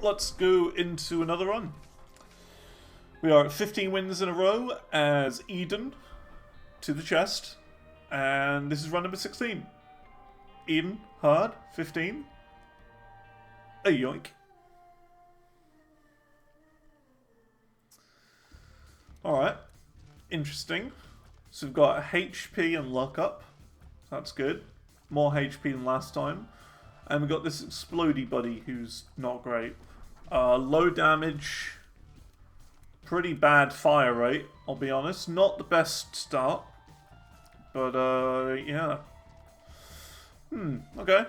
let's go into another run. We are at 15 wins in a row as Eden to the chest. And this is run number 16. Eden, hard, 15. A yoink. Alright, interesting. So we've got HP and luck up. That's good. More HP than last time. And we've got this explodey buddy who's not great. Low damage. Pretty bad fire rate, I'll be honest. Not the best start. But, yeah. Okay.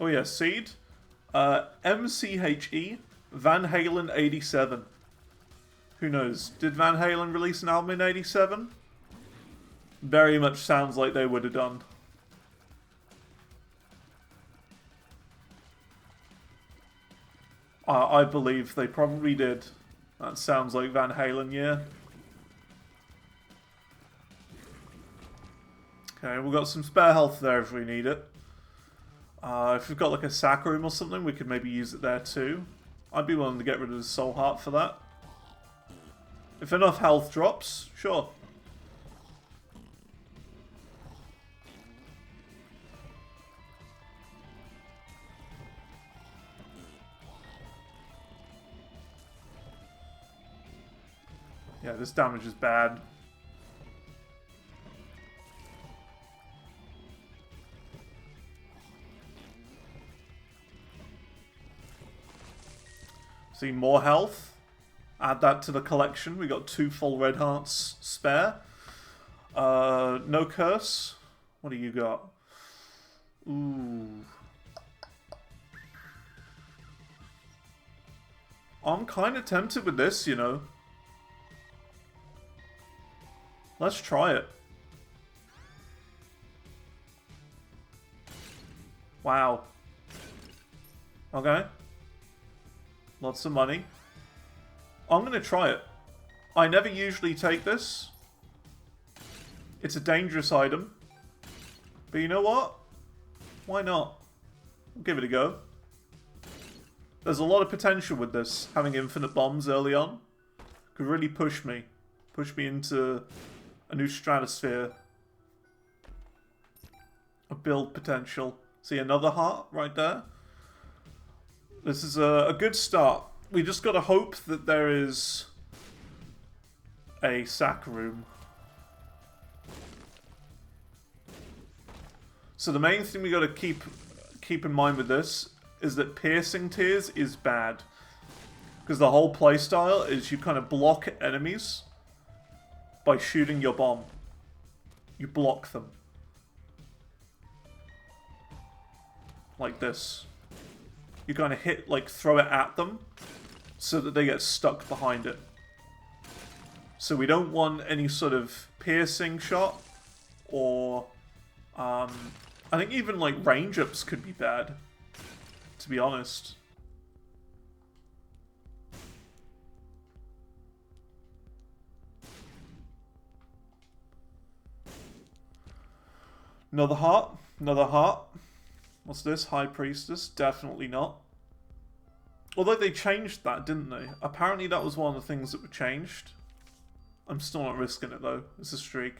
Oh yeah, seed. MCHE Van Halen 87. Who knows? Did Van Halen release an album in 87? Very much sounds like they would have done. I believe they probably did. That sounds like Van Halen, yeah. Okay, we've got some spare health there if we need it. If we've got like a sack room or something, we could maybe use it there too. I'd be willing to get rid of the soul heart for that. If enough health drops, sure. Yeah, this damage is bad. See, more health. Add that to the collection. We got 2 full red hearts spare. No curse. What do you got? Ooh. I'm kind of tempted with this, you know. Let's try it. Wow. Okay. Lots of money. I'm going to try it. I never usually take this. It's a dangerous item. But you know what? Why not? We'll give it a go. There's a lot of potential with this. Having infinite bombs early on could really push me. Push me into a new stratosphere. A build potential. See, another heart right there. This is a good start. We just gotta hope that there is a sack room. So the main thing we gotta keep in mind with this is that piercing tears is bad. Because the whole playstyle is you kind of block enemies by shooting your bomb. You block them. Like this. You kind of hit, like, throw it at them so that they get stuck behind it. So we don't want any sort of piercing shot or, I think even, like, range-ups could be bad, to be honest. Another heart. Another heart. What's this? High Priestess? Definitely not. Although they changed that, didn't they? Apparently that was one of the things that were changed. I'm still not risking it though. It's a streak.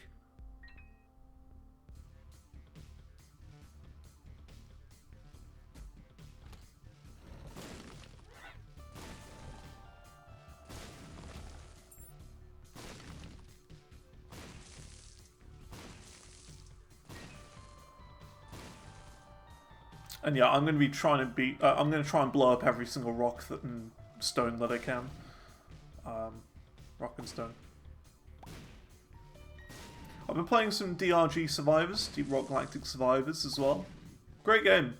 And yeah, I'm going to be trying to beat. I'm going to try and blow up every single rock and stone that I can. Rock and stone. I've been playing some DRG Survivors, Deep Rock Galactic Survivors as well. Great game.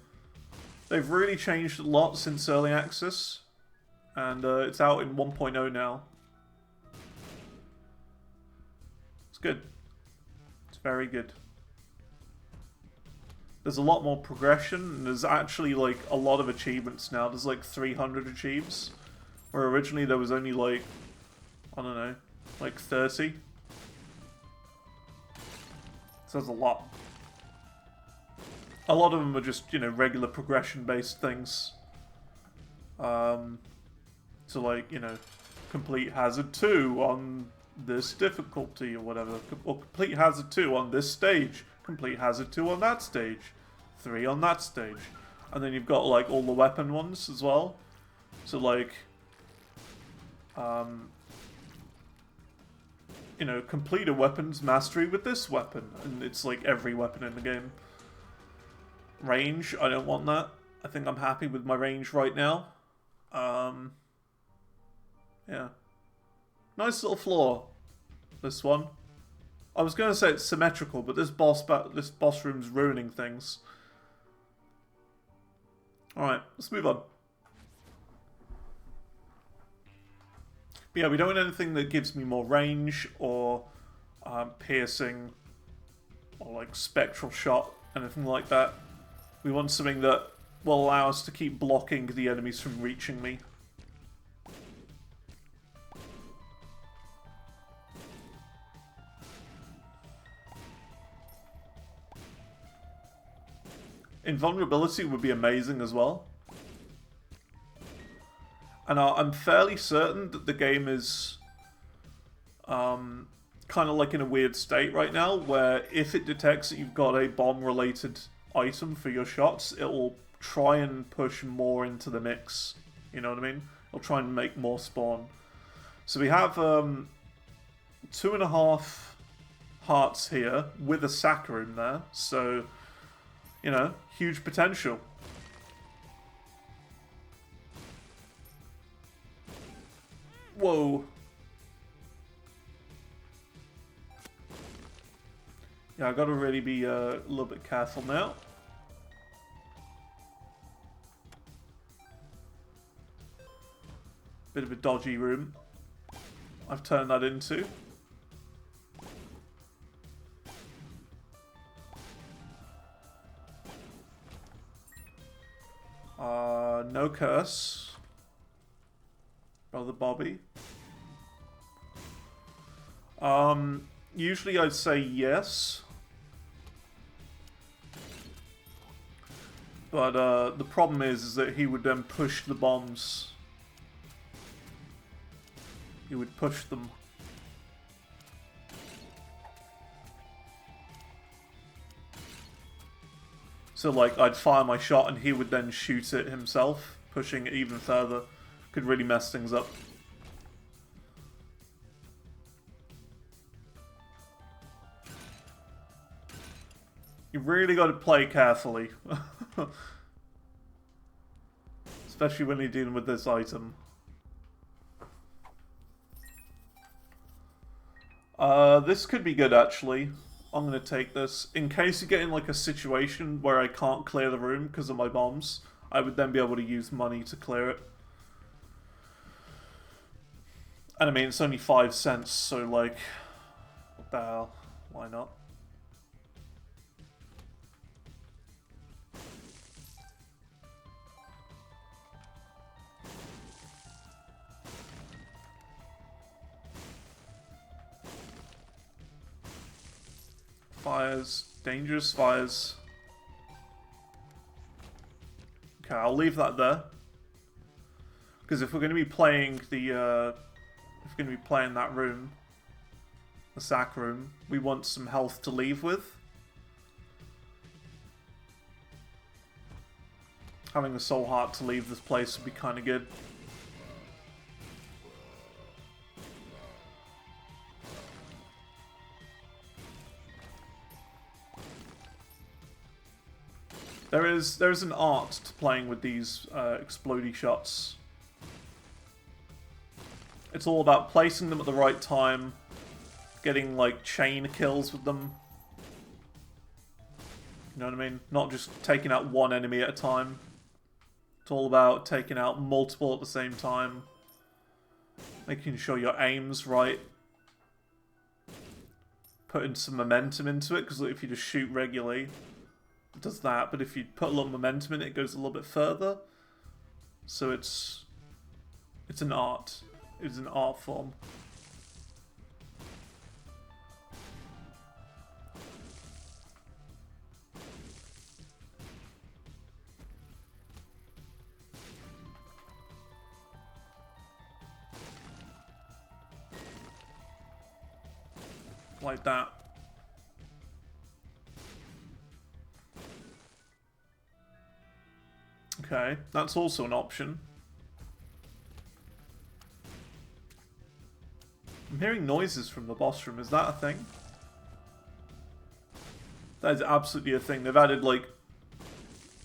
They've really changed a lot since early access, and it's out in 1.0 now. It's good. It's very good. There's a lot more progression, and there's actually, like, a lot of achievements now. There's, like, 300 achieves, where originally there was only, like, I don't know, like 30. So there's a lot. A lot of them are just, you know, regular progression-based things. So like, you know, complete hazard 2 on this difficulty or whatever. Or complete hazard 2 on this stage. Complete hazard 2 on that stage. 3 on that stage. And then you've got like all the weapon ones as well. So like, you know, complete a weapons mastery with this weapon. And it's like every weapon in the game. Range, I don't want that. I think I'm happy with my range right now. Yeah. Nice little floor, this one. I was going to say it's symmetrical, but this boss room's ruining things. Alright, let's move on. But yeah, we don't want anything that gives me more range or piercing or like spectral shot, anything like that. We want something that will allow us to keep blocking the enemies from reaching me. Invulnerability would be amazing as well. And I'm fairly certain that the game is kind of like in a weird state right now, where if it detects that you've got a bomb-related item for your shots, it will try and push more into the mix. You know what I mean? It'll try and make more spawn. So we have 2.5 hearts here with a Saka in there, so, you know, huge potential. Whoa. Yeah, I gotta really be a little bit careful now. Bit of a dodgy room I've turned that into. No curse. Brother Bobby. Usually I'd say yes. But the problem is that he would then push the bombs. He would push them. So like, I'd fire my shot and he would then shoot it himself, pushing it even further. Could really mess things up. You really got to play carefully. Especially when you're dealing with this item. This could be good, actually. I'm going to take this. In case you get in like a situation where I can't clear the room because of my bombs, I would then be able to use money to clear it. And I mean, it's only 5 cents, so like, what the hell? Why not? Fires. Dangerous fires. Okay, I'll leave that there. Because if we're going to be playing the, if we're going to be playing that room, the sack room, we want some health to leave with. Having a soul heart to leave this place would be kind of good. There's an art to playing with these explodey shots. It's all about placing them at the right time, getting like chain kills with them. You know what I mean? Not just taking out one enemy at a time. It's all about taking out multiple at the same time. Making sure your aim's right. Putting some momentum into it, because if you just shoot regularly, it does that, but if you put a little momentum in it, it goes a little bit further. So it's an art. It's an art form. Like that. Okay, that's also an option. I'm hearing noises from the boss room. Is that a thing? That is absolutely a thing. They've added, like...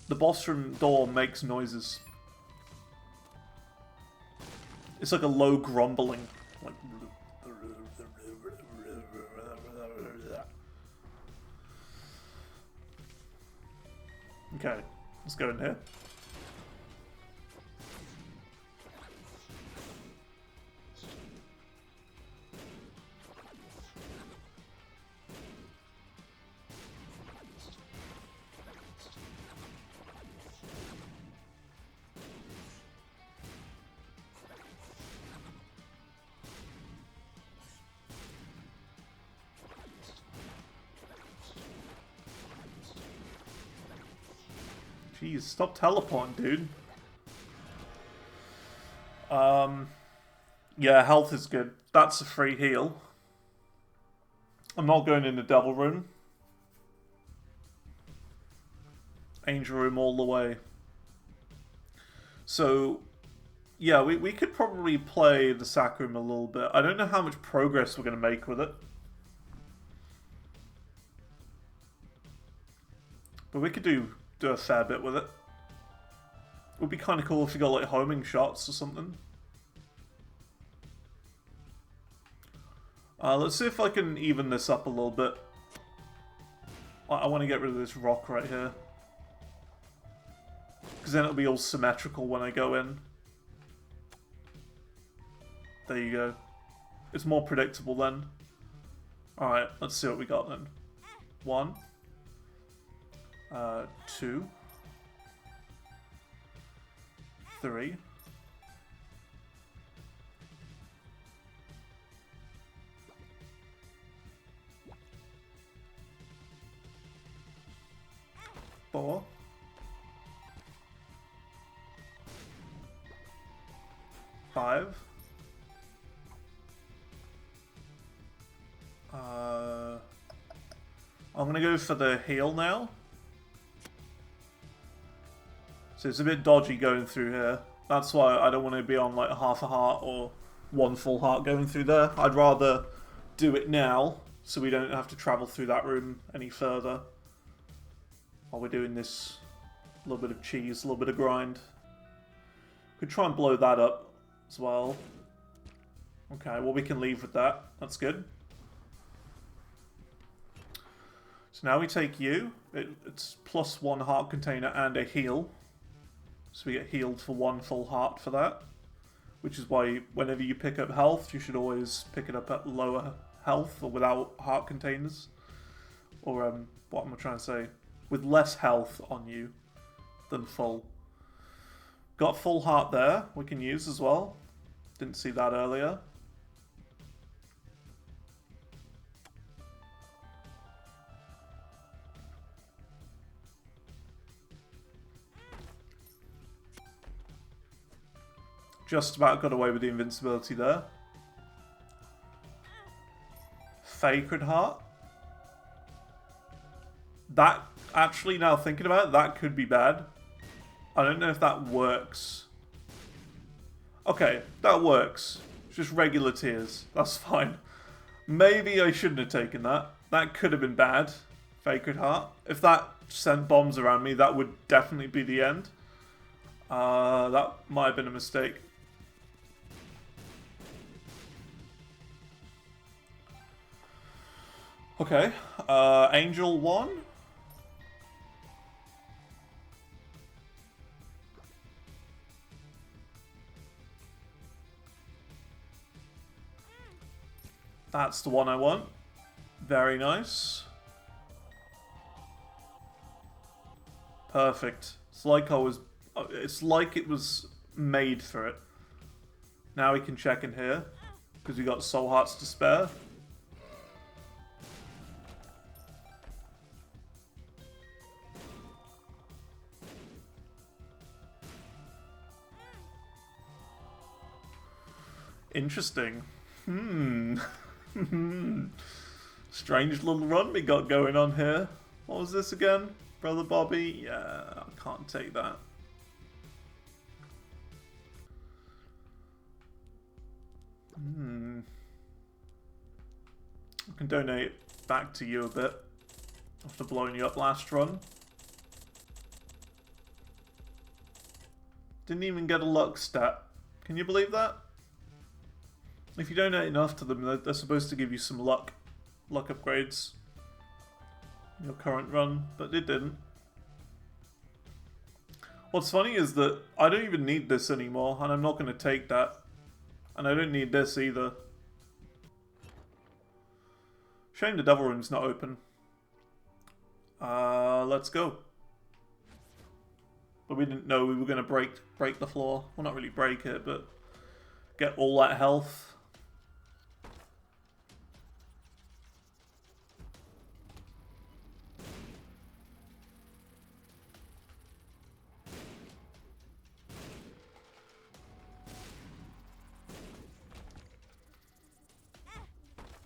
The boss room door makes noises. It's like a low grumbling. Like... Okay, let's go in here. Jeez, stop teleporting, dude. Yeah, health is good. That's a free heal. I'm not going in the devil room. Angel room all the way. So, yeah, we could probably play the sack room a little bit. I don't know how much progress we're going to make with it. But we could do a fair bit with it. It would be kind of cool if you got like homing shots or something. Let's see if I can even this up a little bit. I want to get rid of this rock right here. Because then it'll be all symmetrical when I go in. There you go. It's more predictable then. Alright, let's see what we got then. 1. 2. 3. 4. 5. I'm gonna go for the heal now. So it's a bit dodgy going through here. That's why I don't want to be on like half a heart or 1 full heart going through there. I'd rather do it now so we don't have to travel through that room any further. While we're doing this little bit of cheese, a little bit of grind. Could try and blow that up as well. Okay, well we can leave with that. That's good. So now we take you. It's +1 heart container and a heal. So we get healed for 1 full heart for that. Which is why whenever you pick up health, you should always pick it up at lower health or without heart containers. Or, what am I trying to say? With less health on you than full. Got full heart there, we can use as well. Didn't see that earlier. Just about got away with the invincibility there. Sacred Heart. That, actually, now thinking about it, that could be bad. I don't know if that works. Okay, that works. It's just regular tears. That's fine. Maybe I shouldn't have taken that. That could have been bad. Sacred Heart. If that sent bombs around me, that would definitely be the end. That might have been a mistake. Okay, Angel 1. That's the one I want. Very nice. Perfect. It's like it was made for it. Now we can check in here, because we got soul hearts to spare. Interesting. Strange little run we got going on here. What was this again? Brother Bobby? Yeah, I can't take that. I can donate back to you a bit after blowing you up last run. Didn't even get a luck stat. Can you believe that? If you donate enough to them, they're supposed to give you some luck upgrades in your current run, but it didn't. What's funny is that I don't even need this anymore, and I'm not going to take that. And I don't need this either. Shame the Devil Room's not open. Let's go. But we didn't know we were going to break the floor. Well, not really break it, but get all that health.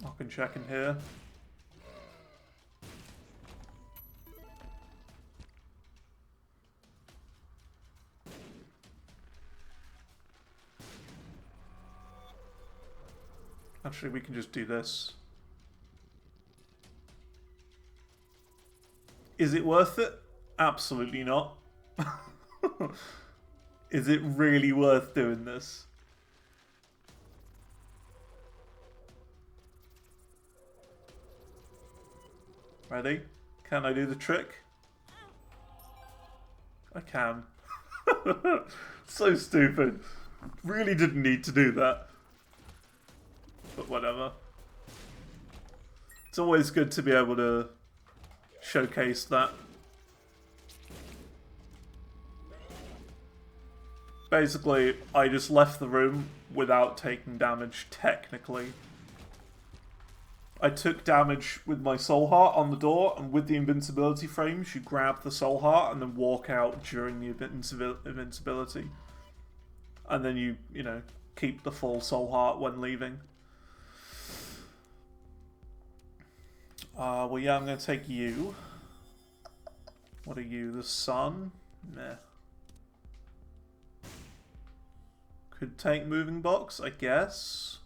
I can check in here. Actually, we can just do this. Is it worth it? Absolutely not. Is it really worth doing this? Ready? Can I do the trick? I can. So stupid. Really didn't need to do that. But whatever. It's always good to be able to showcase that. Basically, I just left the room without taking damage, technically. I took damage with my soul heart on the door, and with the invincibility frames, you grab the soul heart and then walk out during the invincibility. And then you know, keep the full soul heart when leaving. Well, yeah, I'm going to take you. What are you? The sun? Meh. Could take moving box, I guess.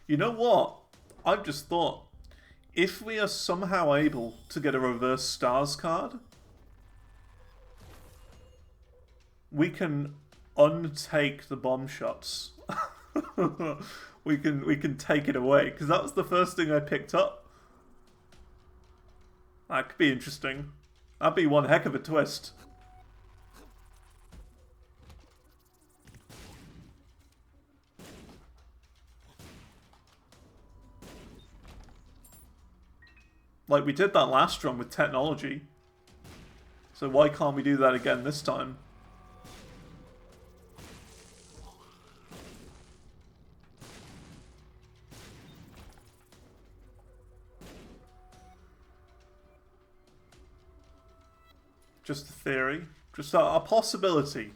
You know what? I've just thought, if we are somehow able to get a reverse stars card, we can untake the bomb shots. we can take it away, because that was the first thing I picked up. That could be interesting. That'd be one heck of a twist. Like we did that last run with technology. So why can't we do that again this time? Just a theory. Just a possibility.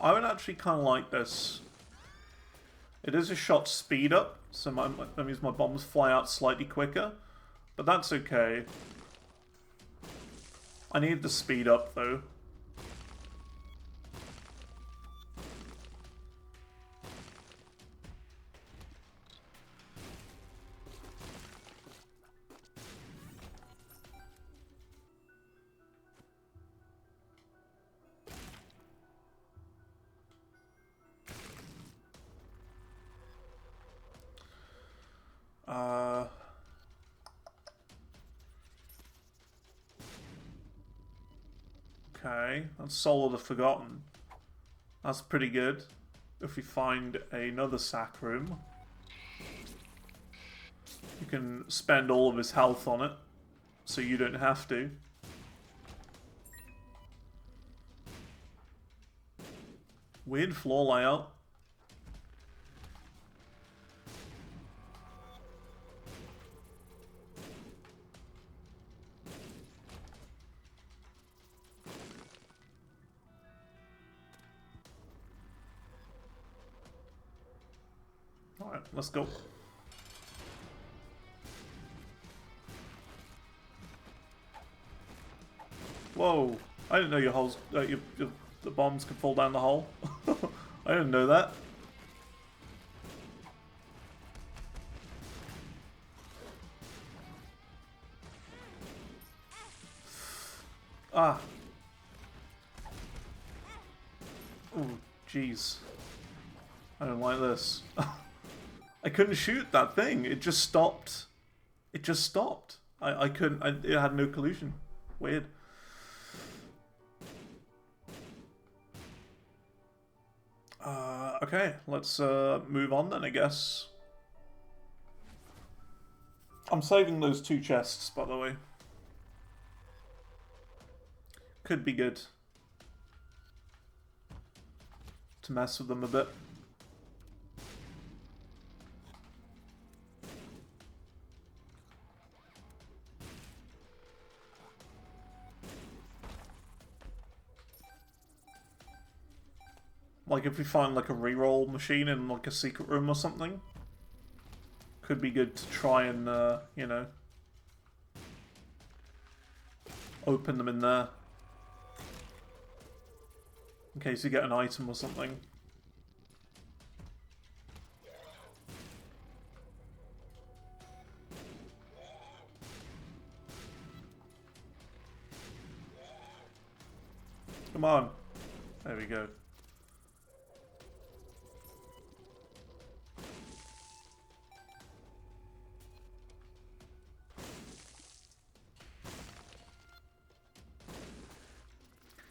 I would actually kind of like this. It is a shot speed up, so that means my bombs fly out slightly quicker, but that's okay. I need the speed up though. Okay, that's Soul of the Forgotten. That's pretty good. If we find another sack room, you can spend all of his health on it, so you don't have to. Weird floor layout. Alright, let's go. Whoa! I didn't know your holes, the bombs could fall down the hole. I didn't know that. Ah. Oh, jeez. I don't like this. I couldn't shoot that thing. It just stopped. It just stopped. I couldn't. It had no collision. Weird. Okay, let's move on then, I guess. I'm saving those 2 chests, by the way. Could be good to mess with them a bit. Like if we find like a reroll machine in like a secret room or something, could be good to try and, you know, open them in there. In case you get an item or something. Come on. There we go.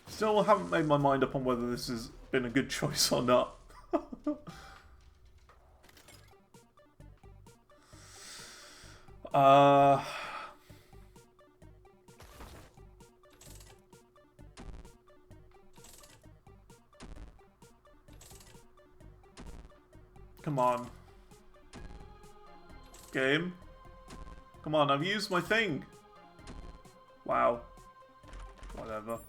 Still haven't made my mind up on whether this has been a good choice or not. Come on. Game. Come on, I've used my thing. Wow. Whatever.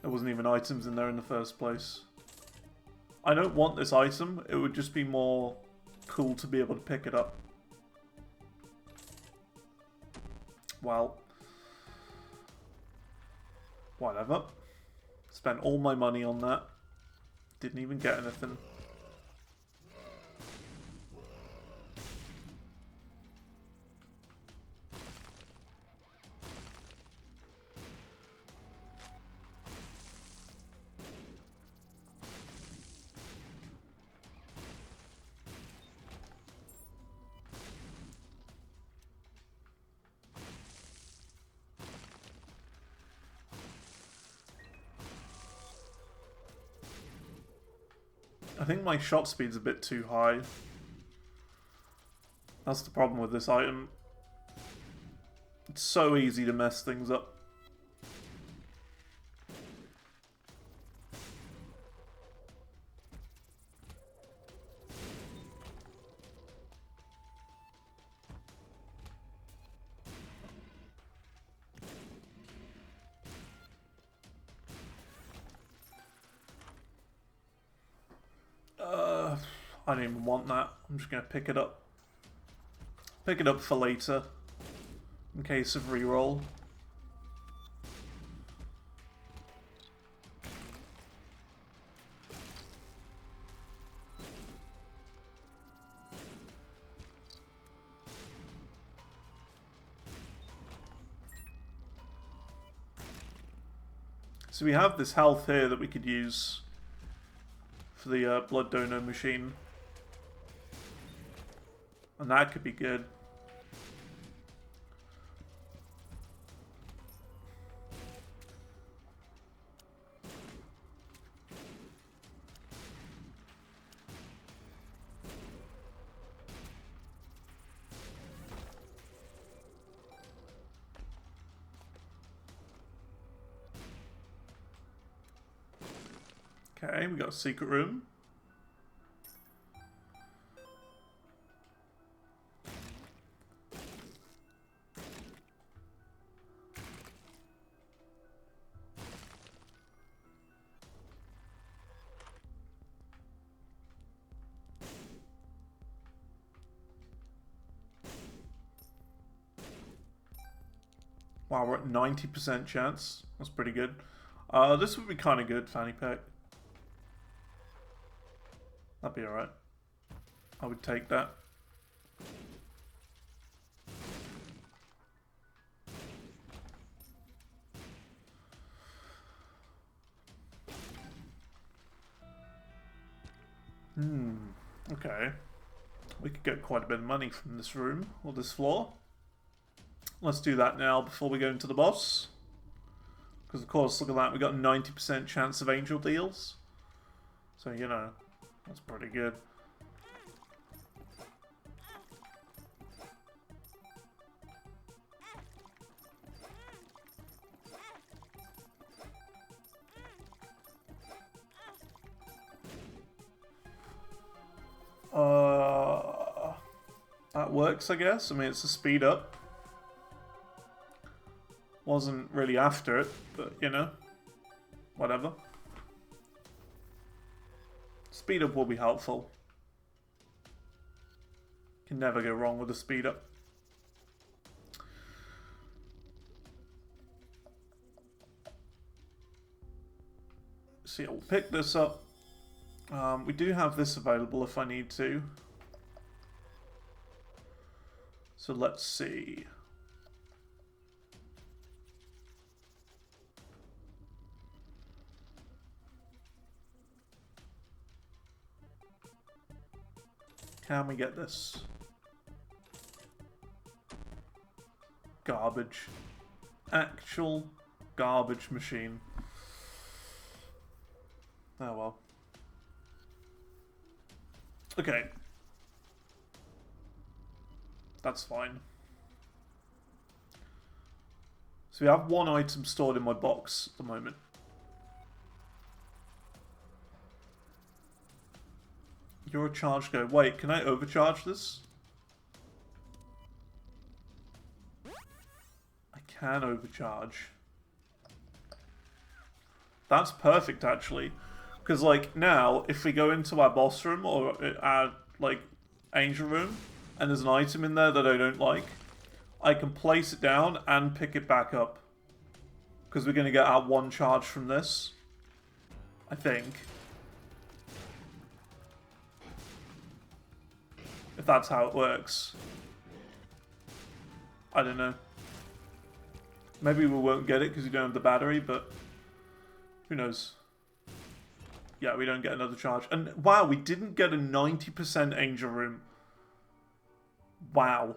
There wasn't even items in there in the first place. I don't want this item. It would just be more cool to be able to pick it up. Well. Whatever. Spent all my money on that. Didn't even get anything. I think my shot speed's a bit too high. That's the problem with this item. It's so easy to mess things up. I don't even want that. I'm just going to pick it up. Pick it up for later. In case of reroll. So we have this health here that we could use for the blood donor machine. And that could be good. Okay, we got a secret room. Wow, we're at 90% chance. That's pretty good. This would be kind of good, fanny pack. That'd be alright. I would take that. Okay. We could get quite a bit of money from this room, or this floor. Let's do that now before we go into the boss. Because of course, look at that, we got a 90% chance of angel deals. So, you know, that's pretty good. That works, I guess. I mean, it's a speed up. Wasn't really after it, but, you know, whatever. Speed up will be helpful. Can never go wrong with a speed up. So yeah, we'll pick this up. We do have this available if I need to. So let's see. Can we get this? Garbage. Actual garbage machine. Oh well. Okay. That's fine. So we have one item stored in my box at the moment. You're a charge go. Wait, can I overcharge this? I can overcharge. That's perfect, actually. Because, like, now, if we go into our boss room or our, like, angel room, and there's an item in there that I don't like, I can place it down and pick it back up. Because we're going to get our one charge from this. I think. If that's how it works. I don't know. Maybe we won't get it because we don't have the battery, but who knows. Yeah, we don't get another charge. And wow, we didn't get a 90% angel room. Wow.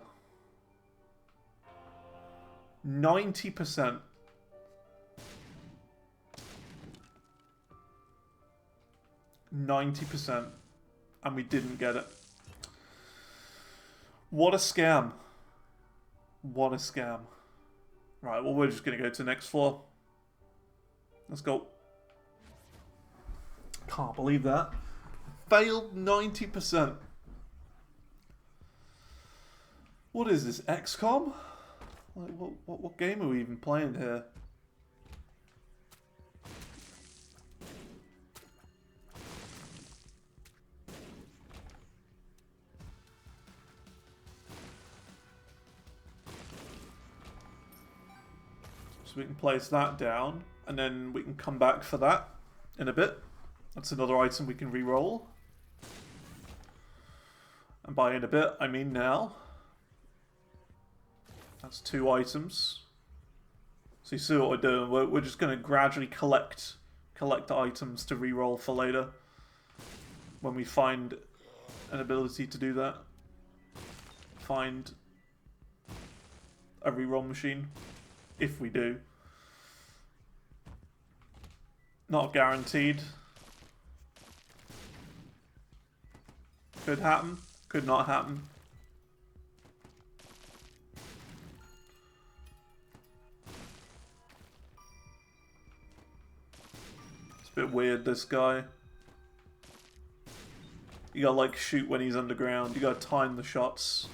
90%. %. And we didn't get it. What a scam. What a scam. Right, well, we're just going to go to the next floor. Let's go. Can't believe that. Failed 90%. What is this, XCOM? Like, what game are we even playing here? So we can place that down, and then we can come back for that in a bit. That's another item we can re-roll. And by in a bit, I mean now. That's 2 items. So you see what we're doing? We're just going to gradually collect items to re-roll for later. When we find an ability to do that. Find a re-roll machine. If we do. Not guaranteed. Could happen. Could not happen. It's a bit weird, this guy. You gotta, like, shoot when he's underground. You gotta time the shots.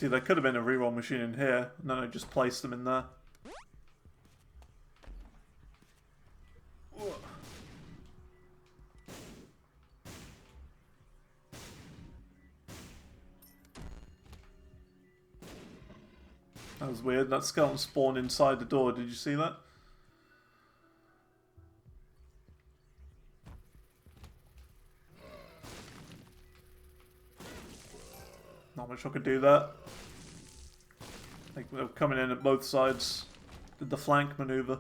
See, there could have been a reroll machine in here, and then I just placed them in there. That was weird. That skeleton spawned inside the door. Did you see that? Not much I could do there. I think they're coming in at both sides. Did the flank maneuver.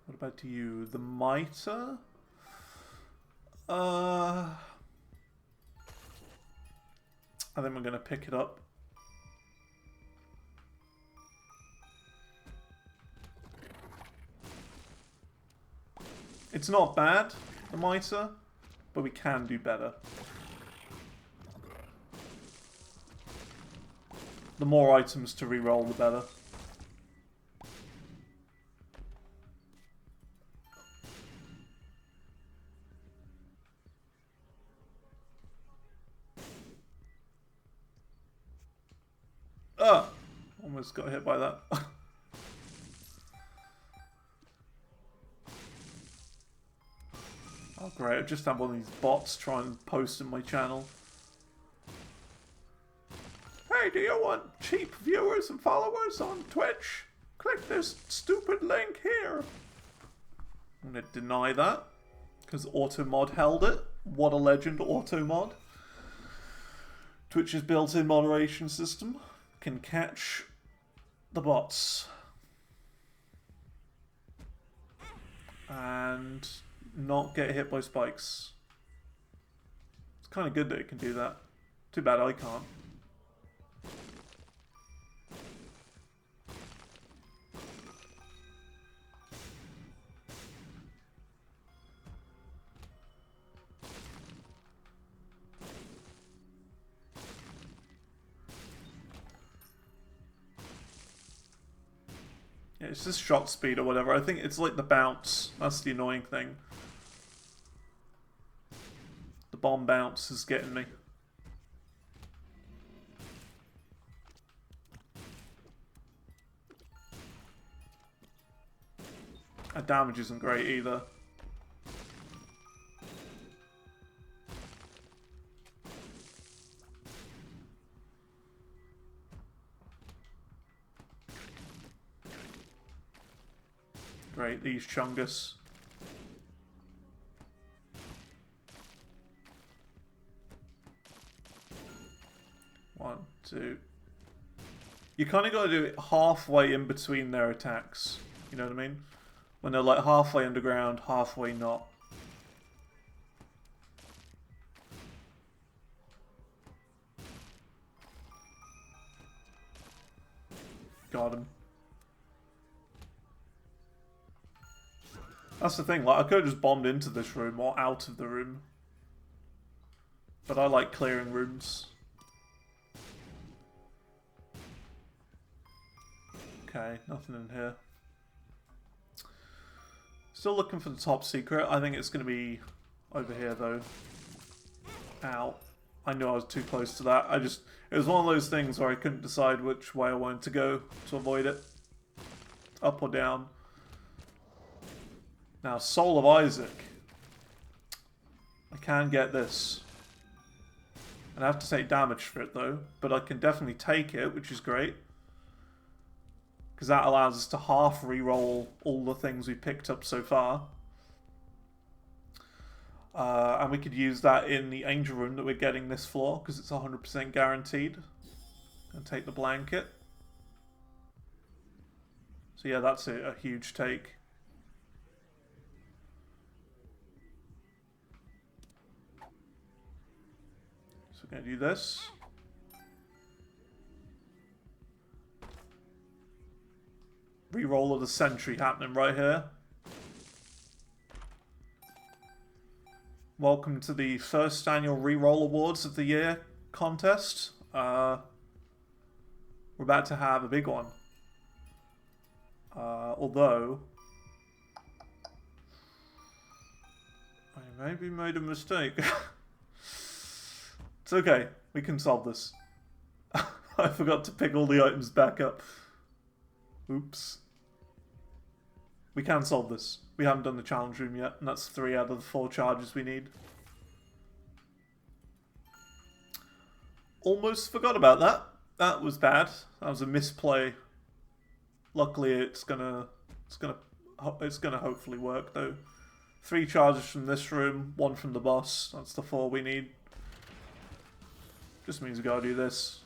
What about you? The mitre? I think we're going to pick it up. It's not bad, the mitre, but we can do better. The more items to reroll, the better. Almost got hit by that. Oh great, I've just had one of these bots try and post in my channel. Hey, do you want cheap viewers and followers on Twitch? Click this stupid link here. I'm going to deny that, because Automod held it. What a legend, Automod. Twitch's built-in moderation system can catch the bots. And not get hit by spikes. It's kind of good that it can do that. Too bad I can't. Yeah, it's just shot speed or whatever. I think it's like the bounce. That's the annoying thing. The bomb bounce is getting me. That damage isn't great either. Great, these Chungus. One, two. You kind of got to do it halfway in between their attacks. You know what I mean? When they're like halfway underground, halfway not. Got him. That's the thing, like I could have just bombed into this room or out of the room. But I like clearing rooms. Okay, nothing in here. Still looking for the top secret. I think it's going to be over here though. Ow. I knew I was too close to that. It was one of those things where I couldn't decide which way I wanted to go to avoid it. Up or down. Now, Soul of Isaac. I can get this. And I have to take damage for it though. But I can definitely take it, which is great. Because that allows us to half reroll all the things we picked up so far. And we could use that in the Angel Room that we're getting this floor, because it's 100% guaranteed. And take the blanket. So yeah, that's a huge take. So we're going to do this. Reroll of the Sentry happening right here. Welcome to the first annual Reroll Awards of the Year contest. We're about to have a big one. Although, I maybe made a mistake. It's okay. We can solve this. I forgot to pick all the items back up. Oops. We can solve this. We haven't done the challenge room yet, and that's 3 out of the 4 charges we need. Almost forgot about that. That was bad. That was a misplay. Luckily, it's gonna hopefully work though. 3 charges from this room, 1 from the boss. That's the 4 we need. Just means we gotta do this.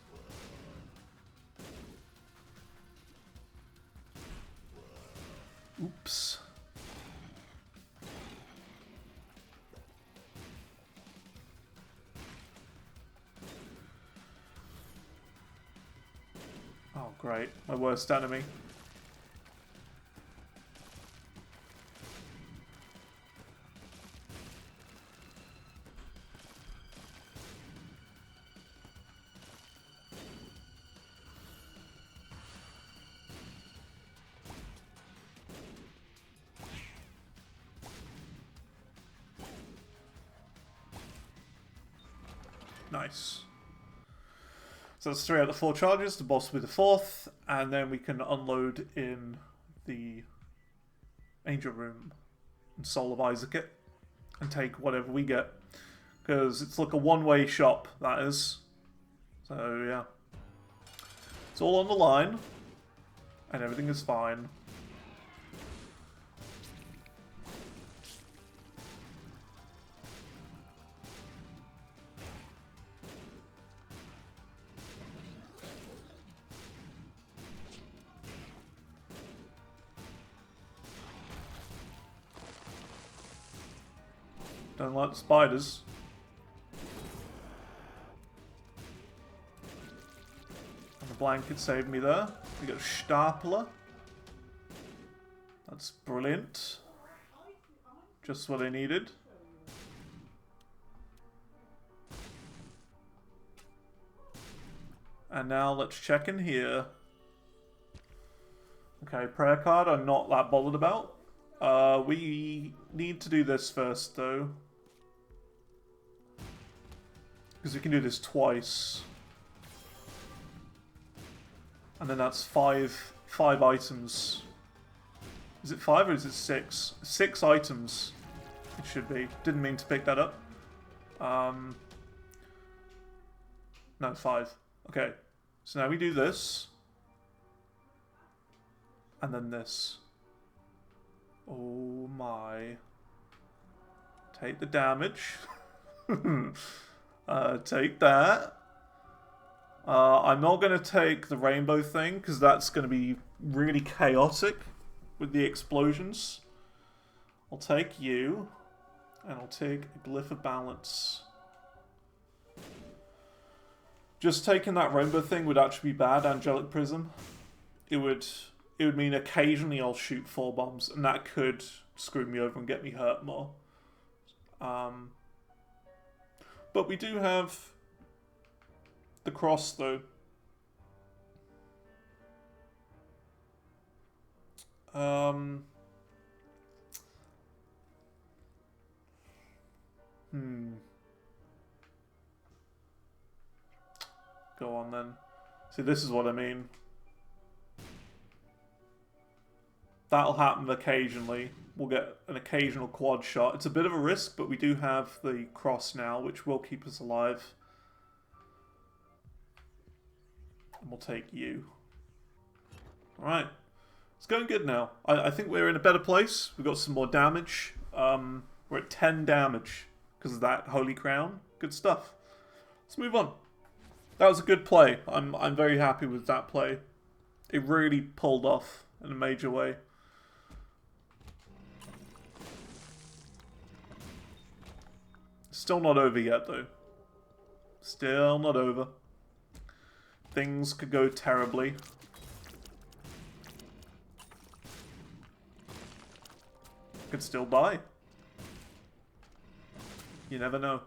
Oops. Oh, great. My worst enemy. Nice. So that's 3 out of the 4 charges. The boss will be the 4th, and then we can unload in the Angel Room and Soul of Isaac it and take whatever we get. Because it's like a one-way shop, that is. So, yeah. It's all on the line, and everything is fine. Don't like the spiders. And the blanket saved me there. We got a Stapler. That's brilliant. Just what I needed. And now let's check in here. Okay, prayer card I'm not that bothered about. We need to do this first though. Because we can do this twice. And then that's five items. Is it 5 or is it 6? 6 items. It should be. Didn't mean to pick that up. No, 5. Okay. So now we do this. And then this. Oh my. Take the damage. Take that. I'm not going to take the rainbow thing, because that's going to be really chaotic with the explosions. I'll take you, and I'll take a Glyph of Balance. Just taking that rainbow thing would actually be bad, Angelic Prism. It would mean occasionally I'll shoot 4 bombs, and that could screw me over and get me hurt more. But we do have the cross, though. Go on, then. See, this is what I mean. That'll happen occasionally. We'll get an occasional quad shot. It's a bit of a risk, but we do have the cross now, which will keep us alive. And we'll take you. Alright. It's going good now. I think we're in a better place. We've got some more damage. We're at 10 damage because of that Holy Crown. Good stuff. Let's move on. That was a good play. I'm very happy with that play. It really pulled off in a major way. Still not over yet, though. Still not over. Things could go terribly. Could still die. You never know.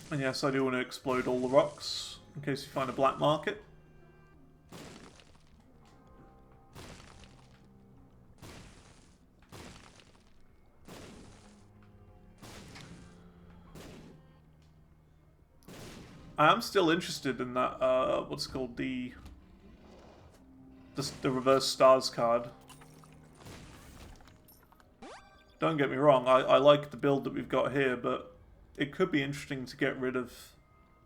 And yes, I do want to explode all the rocks. in case you find a black market. I am still interested in that, what's it called, the reverse stars card. Don't get me wrong, I like the build that we've got here, but it could be interesting to get rid of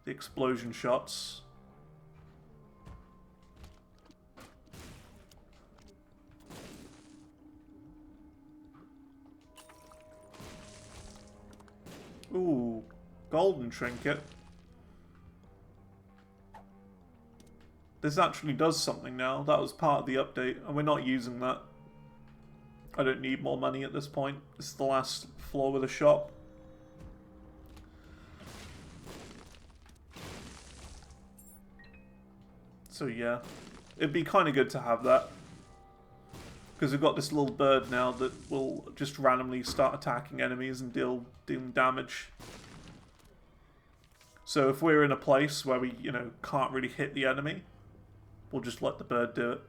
the explosion shots. Ooh, golden trinket. This actually does something now. That was part of the update, and we're not using that. I don't need more money at this point. This is the last floor with a shop. So yeah, it'd be kind of good to have that. Because we've got this little bird now that will just randomly start attacking enemies and dealing damage. So if we're in a place where we, can't really hit the enemy, we'll just let the bird do it.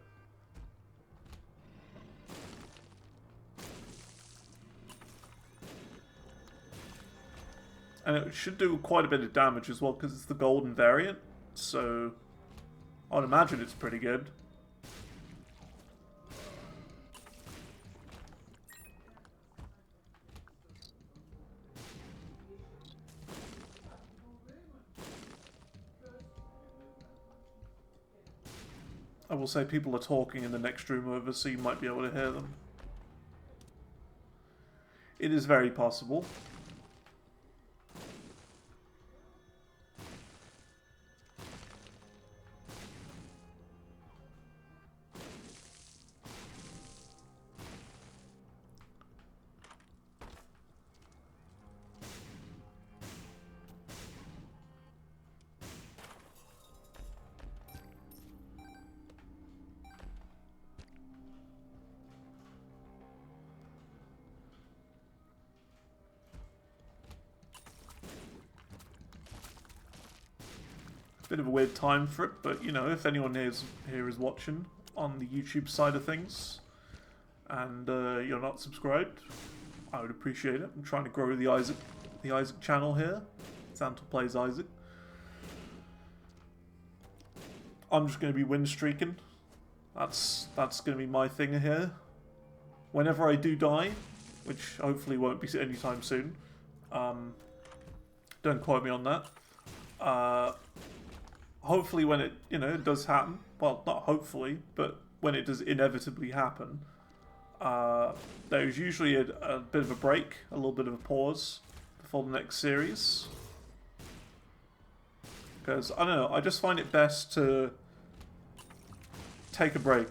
And it should do quite a bit of damage as well, because it's the golden variant. So I'd imagine it's pretty good. I will say people are talking in the next room over, so you might be able to hear them. It is very possible. Bit of a weird time for it, but if anyone here is watching on the YouTube side of things, and you're not subscribed, I would appreciate it. I'm trying to grow the Isaac channel here. Xantal Plays Isaac. I'm just going to be win streaking. That's going to be my thing here. Whenever I do die, which hopefully won't be anytime soon, don't quote me on that. Hopefully when it does happen, well, not hopefully, but when it does inevitably happen, there's usually a bit of a break, a little bit of a pause before the next series. Because, I don't know, I just find it best to take a break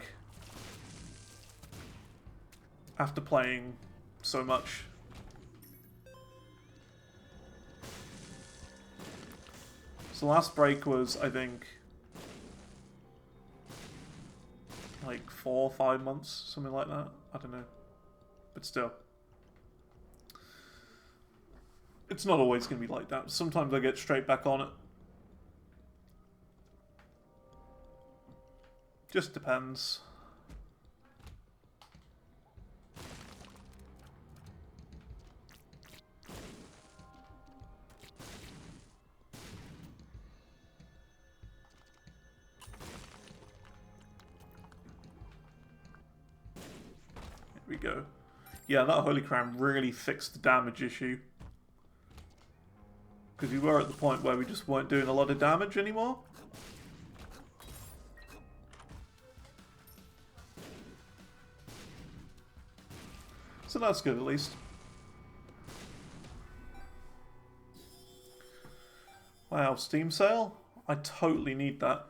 after playing so much. So the last break was, I think, like 4 or 5 months, something like that. I don't know. But still. It's not always going to be like that. Sometimes I get straight back on it. Just depends. We go. Yeah, that Holy Crown really fixed the damage issue. Because we were at the point where we just weren't doing a lot of damage anymore. So that's good at least. Wow, Steam sale? I totally need that.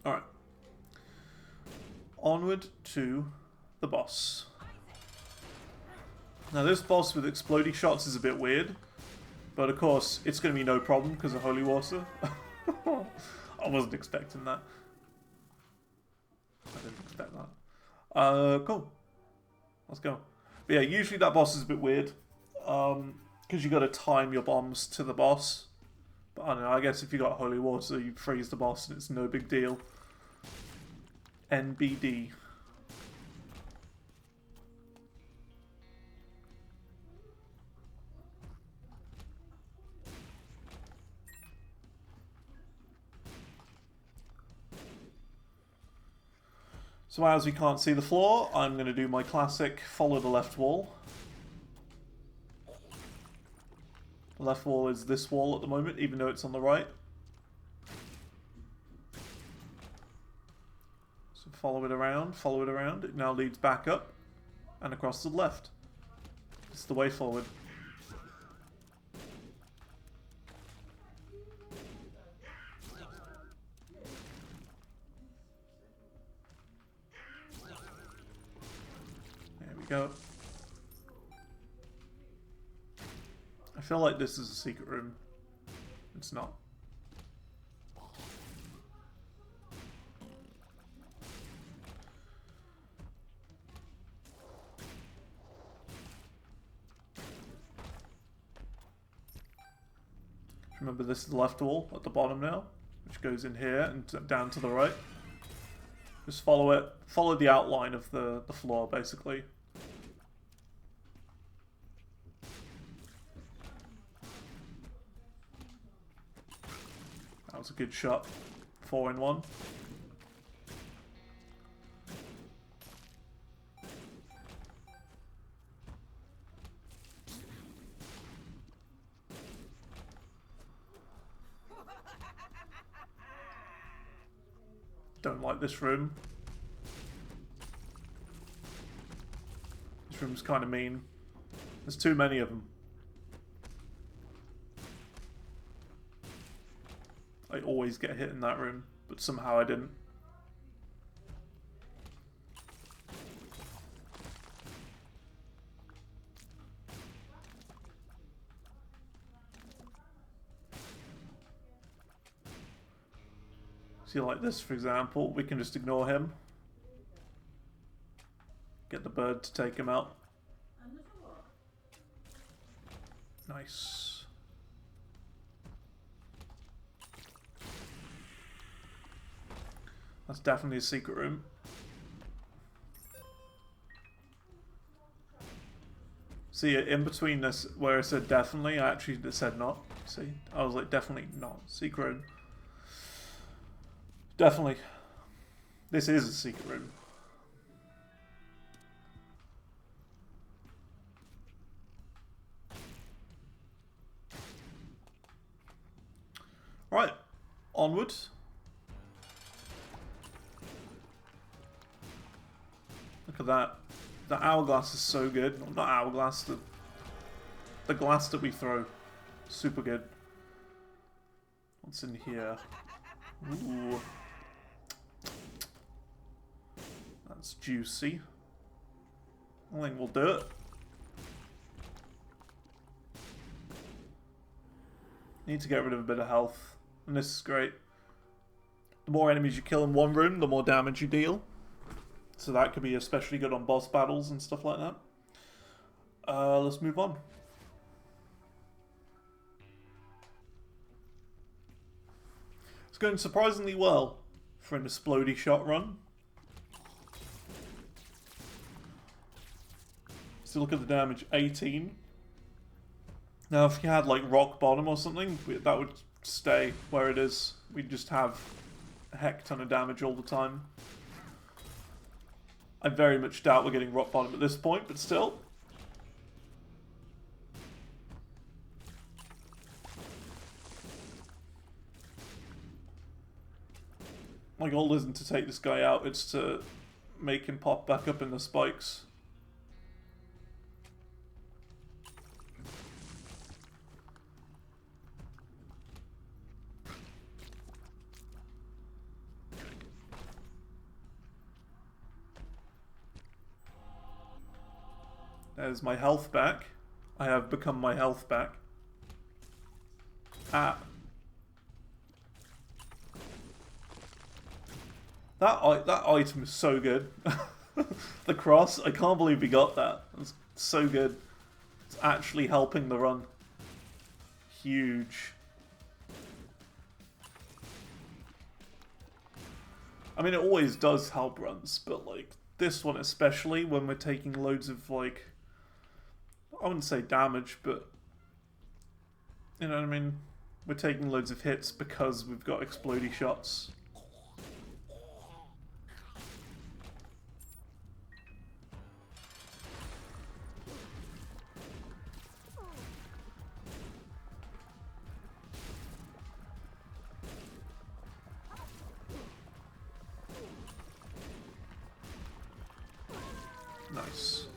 Alright. Onward to the boss. Now this boss with exploding shots is a bit weird, but of course it's going to be no problem because of holy water. I wasn't expecting that. I didn't expect that. Cool. Let's go. But yeah, usually that boss is a bit weird. Because you got to time your bombs to the boss. But I don't know, I guess if you got holy water, you freeze the boss and it's no big deal. NBD. So as we can't see the floor, I'm going to do my classic follow the left wall. The left wall is this wall at the moment, even though it's on the right. So follow it around, follow it around. It now leads back up and across to the left. It's the way forward. There we go. I feel like this is a secret room. It's not. Remember, this is the left wall at the bottom now, which goes in here and down to the right. Just follow it. Follow the outline of the floor, basically. That was a good shot. 4 in 1. Don't like this room. This room's kind of mean. There's too many of them. I always get hit in that room, but somehow I didn't. See, like this, for example, we can just ignore him. Get the bird to take him out. Nice. That's definitely a secret room. See, in between this, where it said definitely, I actually said not. See, I was like, definitely not. Secret room. Definitely. This is a secret room. Right, onwards. Look at that. The hourglass is so good. Well, not hourglass, the glass that we throw. Super good. What's in here? Ooh. That's juicy. I think we'll do it. Need to get rid of a bit of health. And this is great. The more enemies you kill in one room, the more damage you deal. So that could be especially good on boss battles and stuff like that. Let's move on. It's going surprisingly well for an explodey shot run. So look at the damage, 18. Now if you had like rock bottom or something, that would stay where it is. We'd just have a heck ton of damage all the time. I very much doubt we're getting rock bottom at this point, but still. My goal isn't to take this guy out, it's to make him pop back up in the spikes. There's my health back. I have become my health back. Ah. That item is so good. The cross, I can't believe we got that. It's so good. It's actually helping the run. Huge. I mean, it always does help runs, but like this one especially, when we're taking loads of like, I wouldn't say damage, but you know what I mean? We're taking loads of hits because we've got explodey shots. Nice.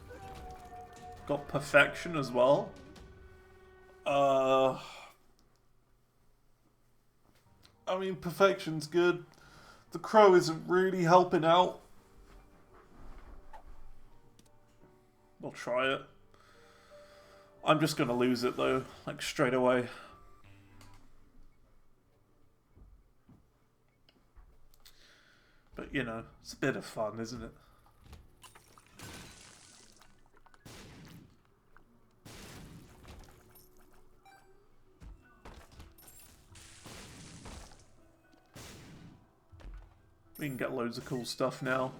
Got perfection as well. I mean, perfection's good. The crow isn't really helping out. I'll try it. I'm just gonna lose it though, like straight away. But you know, it's a bit of fun, isn't it? We can get loads of cool stuff now.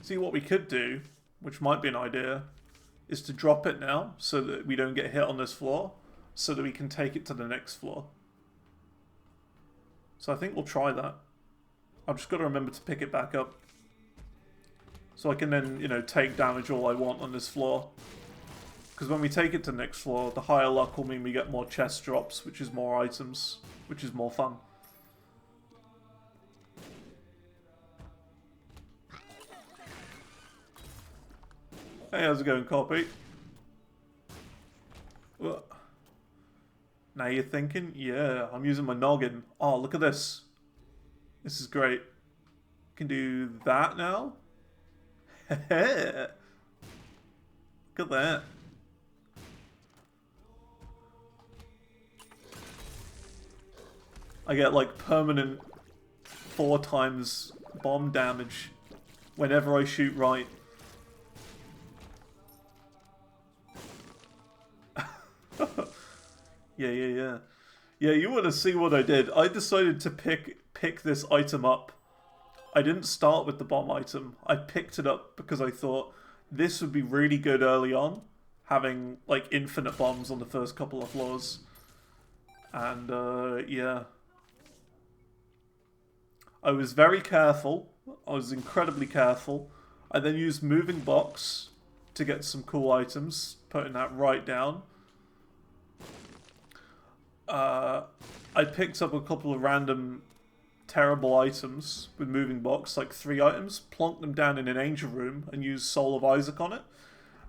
See, what we could do, which might be an idea, is to drop it now so that we don't get hit on this floor, so that we can take it to the next floor. So I think we'll try that. I've just got to remember to pick it back up. So I can then, you know, take damage all I want on this floor. Because when we take it to the next floor, the higher luck will mean we get more chest drops, which is more items, which is more fun. Hey, how's it going, Copy? What? Now you're thinking? Yeah, I'm using my noggin. Oh, look at this. This is great. Can do that now? Look at that. I get like permanent 4 times bomb damage whenever I shoot right. Yeah. Yeah, you want to see what I did. I decided to pick this item up. I didn't start with the bomb item. I picked it up because I thought this would be really good early on, having like infinite bombs on the first couple of floors. And yeah. I was very careful. I was incredibly careful. I then used moving box to get some cool items, putting that right down. I picked up a couple of random terrible items with moving box, like 3 items, plonked them down in an angel room and used Soul of Isaac on it.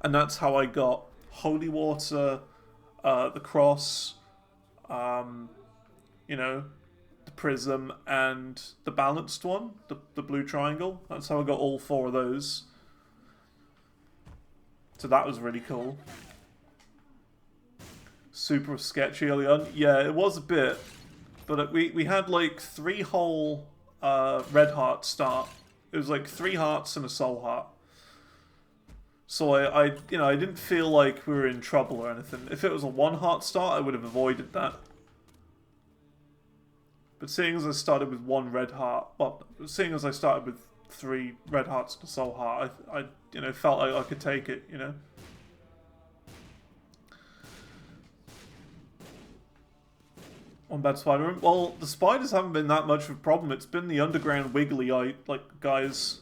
And that's how I got Holy Water, the Cross, you know, the Prism, and the balanced one, the blue triangle. That's how I got all 4 of those. So that was really cool. Super sketchy early on. Yeah, it was a bit. But we had like 3 whole red hearts start. It was like 3 hearts and a soul heart. So I didn't feel like we were in trouble or anything. If it was a 1 heart start, I would have avoided that. But seeing as I started with 1 red heart, well, seeing as I started with 3 red hearts and a soul heart, I felt like I could take it, you know. On bad Spider-Man. Well, the spiders haven't been that much of a problem. It's been the underground wiggly guys,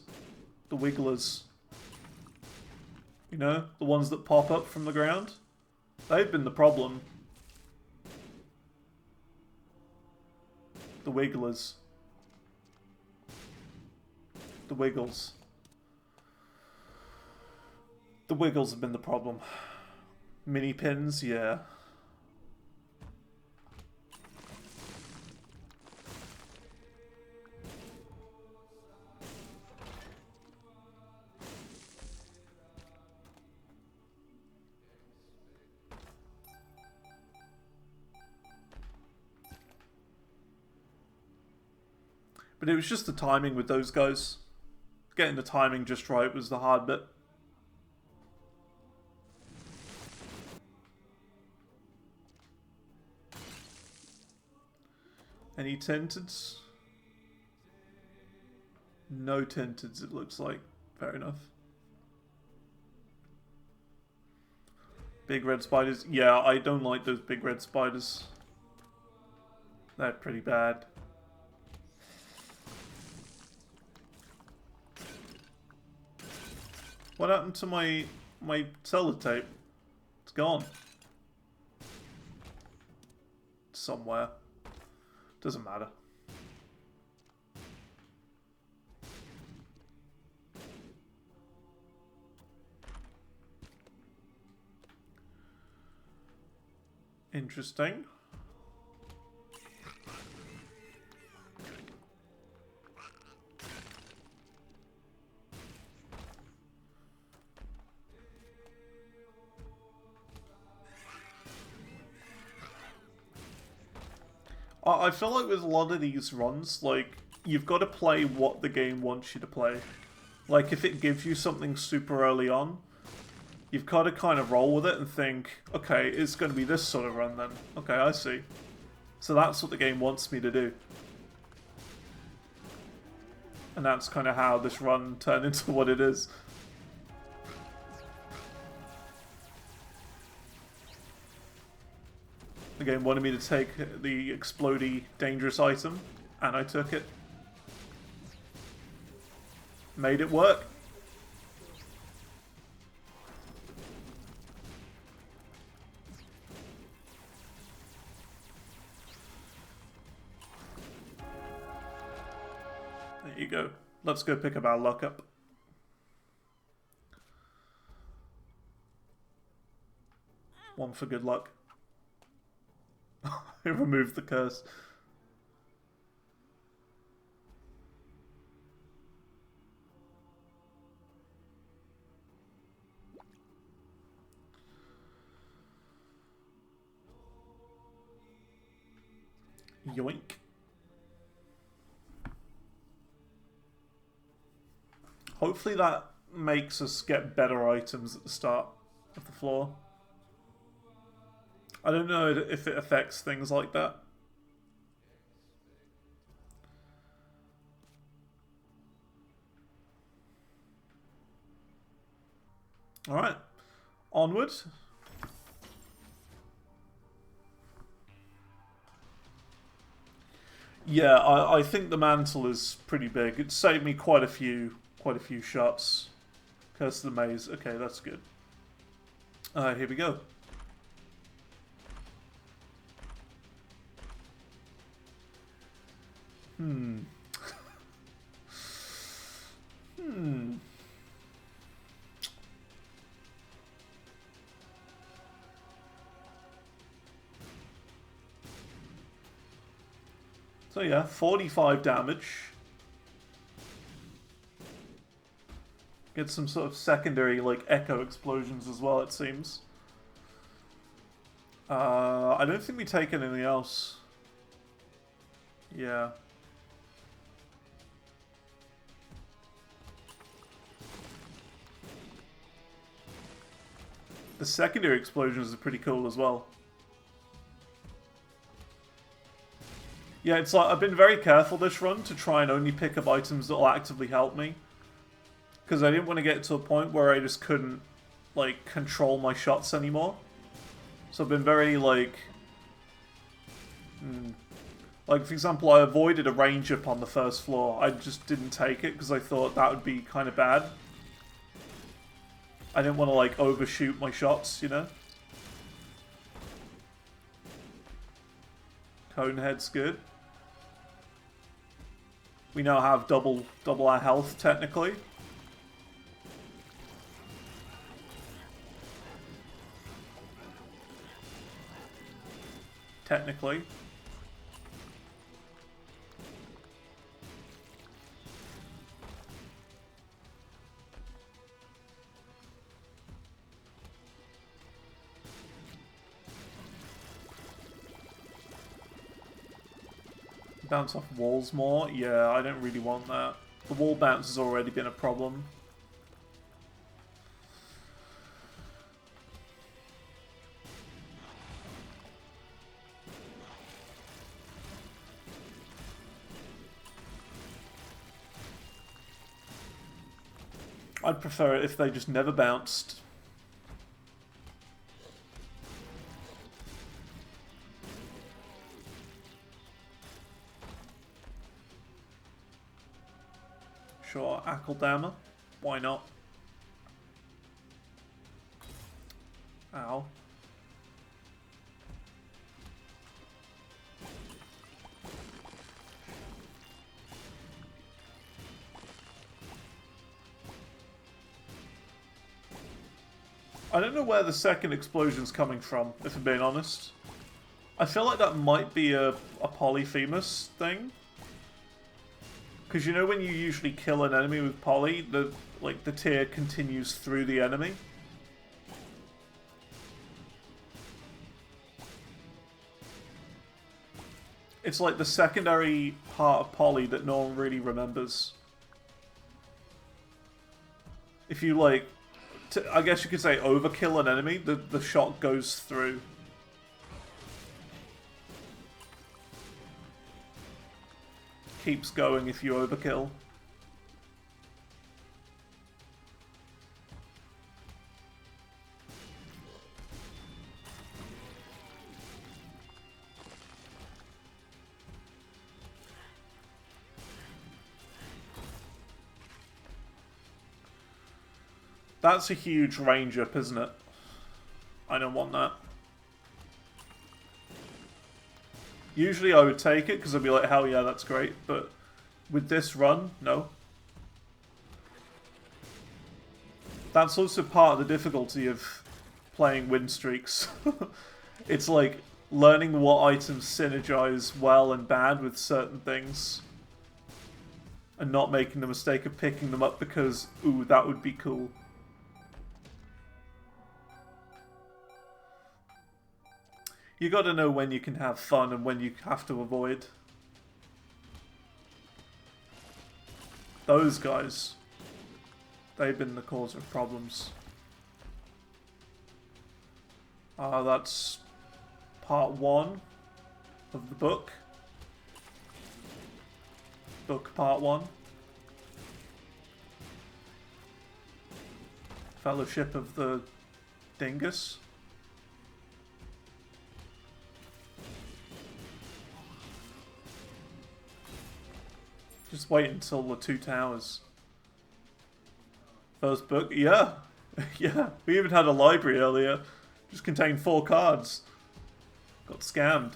the wigglers. You know, the ones that pop up from the ground. They've been the problem. The wigglers. The wiggles. The wiggles have been the problem. Mini pins, yeah. But it was just the timing with those guys. Getting the timing just right was the hard bit. Any tinteds? No tinteds, it looks like. Fair enough. Big red spiders. Yeah, I don't like those big red spiders. They're pretty bad. What happened to my sellotape? It's gone. Somewhere. Doesn't matter. Interesting. I feel like with a lot of these runs, like, you've got to play what the game wants you to play. Like, if it gives you something super early on, you've got to kind of roll with it and think, okay, it's going to be this sort of run then. Okay, I see. So that's what the game wants me to do. And that's kind of how this run turned into what it is. The game wanted me to take the explodey dangerous item, and I took it. Made it work. There you go. Let's go pick up our luck up. One for good luck. It removed the curse. Yoink. Hopefully that makes us get better items at the start of the floor. I don't know if it affects things like that. Alright. Onward. Yeah, I think the mantle is pretty big. It saved me quite a few shots. Curse of the maze. Okay, that's good. Here we go. So yeah, 45 damage. Get some sort of secondary, like, echo explosions as well, it seems. I don't think we take anything else. Yeah. The secondary explosions are pretty cool as well. Yeah, it's like, I've been very careful this run to try and only pick up items that will actively help me. Because I didn't want to get to a point where I just couldn't, like, control my shots anymore. So I've been very, like... Like, for example, I avoided a range up on the first floor. I just didn't take it because I thought that would be kind of bad. I didn't want to, like, overshoot my shots, you know? Conehead's good. We now have double our health, technically. Technically. Bounce off walls more? Yeah, I don't really want that. The wall bounce has already been a problem. I'd prefer it if they just never bounced. Sure, Akeldammer. Why not? Ow. I don't know where the second explosion's coming from, if I'm being honest. I feel like that might be a Polyphemus thing. Because you know when you usually kill an enemy with Poly, the tear continues through the enemy? It's like the secondary part of Poly that no one really remembers. If you I guess you could say overkill an enemy, the shot goes through. Keeps going if you overkill. That's a huge range up, isn't it? I don't want that. Usually I would take it because I'd be like, hell yeah, that's great. But with this run, no. That's also part of the difficulty of playing win streaks. It's like learning what items synergize well and bad with certain things. And not making the mistake of picking them up because, ooh, that would be cool. You gotta know when you can have fun and when you have to avoid. Those guys, they've been the cause of problems. That's part 1 of the book. Book part 1. Fellowship of the Dingus. Just wait until the 2 towers. First book? Yeah. Yeah. We even had a library earlier. Just contained 4 cards. Got scammed.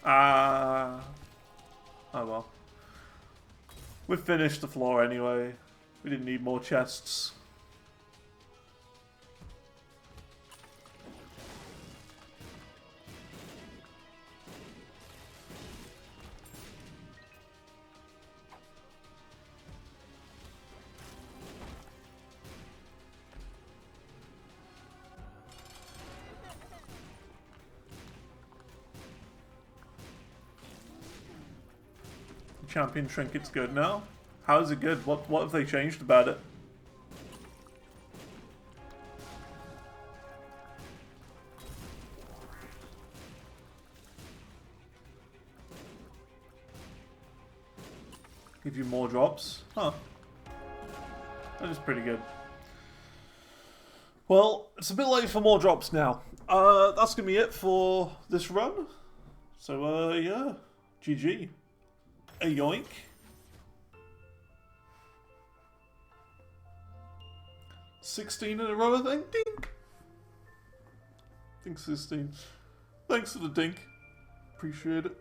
Oh well. We've finished the floor anyway. We didn't need more chests. Champion Trinket's good now? How is it good? What have they changed about it? Give you more drops? Huh. That is pretty good. Well, it's a bit late for more drops now. That's gonna be it for this run. So, yeah. GG. A yoink. $16 in a row, I think. Ding. I think 16. Thanks for the dink. Appreciate it.